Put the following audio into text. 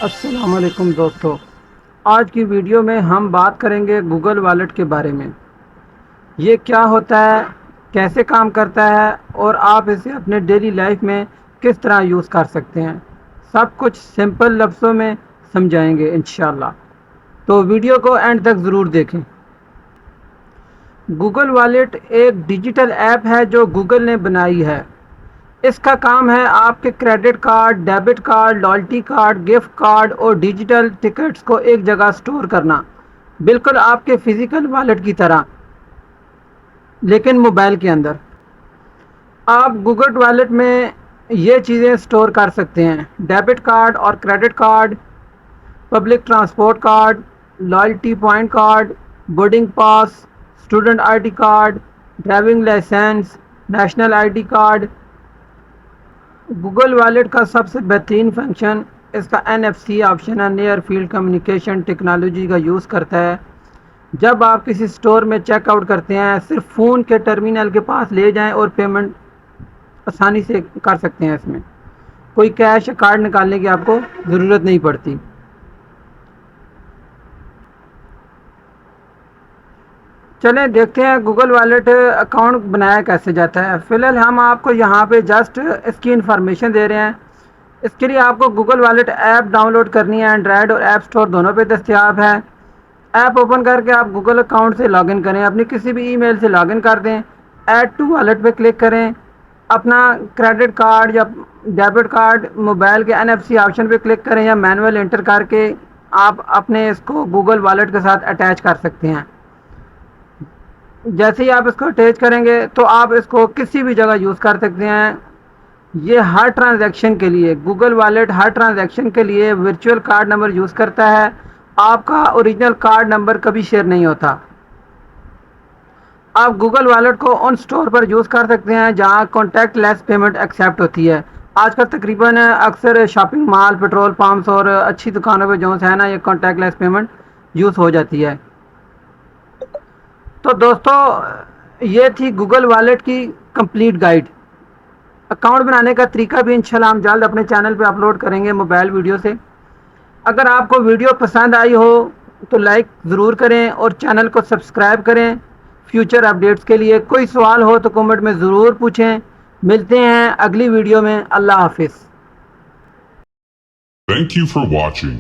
السلام علیکم دوستو، آج کی ویڈیو میں ہم بات کریں گے گوگل والیٹ کے بارے میں۔ یہ کیا ہوتا ہے، کیسے کام کرتا ہے اور آپ اسے اپنے ڈیلی لائف میں کس طرح یوز کر سکتے ہیں، سب کچھ سمپل لفظوں میں سمجھائیں گے انشاءاللہ، تو ویڈیو کو اینڈ تک ضرور دیکھیں۔ گوگل والیٹ ایک ڈیجیٹل ایپ ہے جو گوگل نے بنائی ہے۔ اس کا کام ہے آپ کے credit card, debit card, loyalty card, gift card اور ڈیجیٹل ٹکٹس کو ایک جگہ سٹور کرنا، بالکل آپ کے فزیکل والیٹ کی طرح، لیکن موبائل کے اندر۔ آپ گوگل والیٹ میں یہ چیزیں سٹور کر سکتے ہیں: ڈیبٹ کارڈ اور credit card, public transport card, loyalty point card, boarding pass, student I D card, driving licence, national I D card. Google wallet کا سب سے بہترین فنکشن اس کا NFC آپشن ہے، نیئر فیلڈ کمیونیکیشن ٹیکنالوجی کا use کرتا ہے۔ جب آپ کسی سٹور میں چیک آؤٹ کرتے ہیں، صرف فون کے ٹرمینل کے پاس لے جائیں اور پیمنٹ آسانی سے کر سکتے ہیں۔ اس میں کوئی کیش یا کارڈ نکالنے کی آپ کو ضرورت نہیں پڑتی۔ چلیں دیکھتے ہیں گوگل والیٹ اکاؤنٹ بنایا کیسے جاتا ہے۔ فی الحال ہم آپ کو یہاں پہ جسٹ اس کی انفارمیشن دے رہے ہیں۔ اس کے لیے آپ کو Google wallet app download کرنی ہے، اینڈرائڈ اور ایپ سٹور دونوں پہ دستیاب ہے۔ ایپ اوپن کر کے آپ گوگل اکاؤنٹ سے لاگ ان کریں، اپنی کسی بھی ای میل سے لاگ ان کر دیں، ایڈ ٹو والیٹ پہ کلک کریں، اپنا کریڈٹ کارڈ یا ڈیبٹ کارڈ موبائل کے NFC آپشن پہ کلک کریں یا مینول انٹر کر کے آپ اپنے اس کو گوگل والیٹ کے ساتھ اٹیچ کر سکتے ہیں۔ جیسے ہی آپ اس کو اٹیچ کریں گے تو آپ اس کو کسی بھی جگہ یوز کر سکتے ہیں۔ یہ ہر ٹرانزیکشن کے لیے، گوگل والیٹ ہر ٹرانزیکشن کے لیے ورچوئل کارڈ نمبر یوز کرتا ہے۔ آپ کا اوریجنل کارڈ نمبر کبھی شیئر نہیں ہوتا۔ آپ گوگل والیٹ کو ان سٹور پر یوز کر سکتے ہیں جہاں کانٹیکٹ لیس پیمنٹ ایکسیپٹ ہوتی ہے۔ آج کل تقریباً اکثر شاپنگ مال، پیٹرول پمپس اور اچھی دکانوں پہ جو ہے نا، یہ کانٹیکٹ لیس پیمنٹ یوز ہو جاتی ہے۔ تو دوستو، یہ تھی گوگل والیٹ کی کمپلیٹ گائیڈ۔ اکاؤنٹ بنانے کا طریقہ بھی انشاءاللہ ہم جلد اپنے چینل پہ اپلوڈ کریں گے موبائل ویڈیو سے۔ اگر آپ کو ویڈیو پسند آئی ہو تو لائک ضرور کریں اور چینل کو سبسکرائب کریں۔ فیوچر اپڈیٹس کے لیے کوئی سوال ہو تو کمنٹ میں ضرور پوچھیں۔ ملتے ہیں اگلی ویڈیو میں۔ اللہ حافظ۔ Thank you for watching.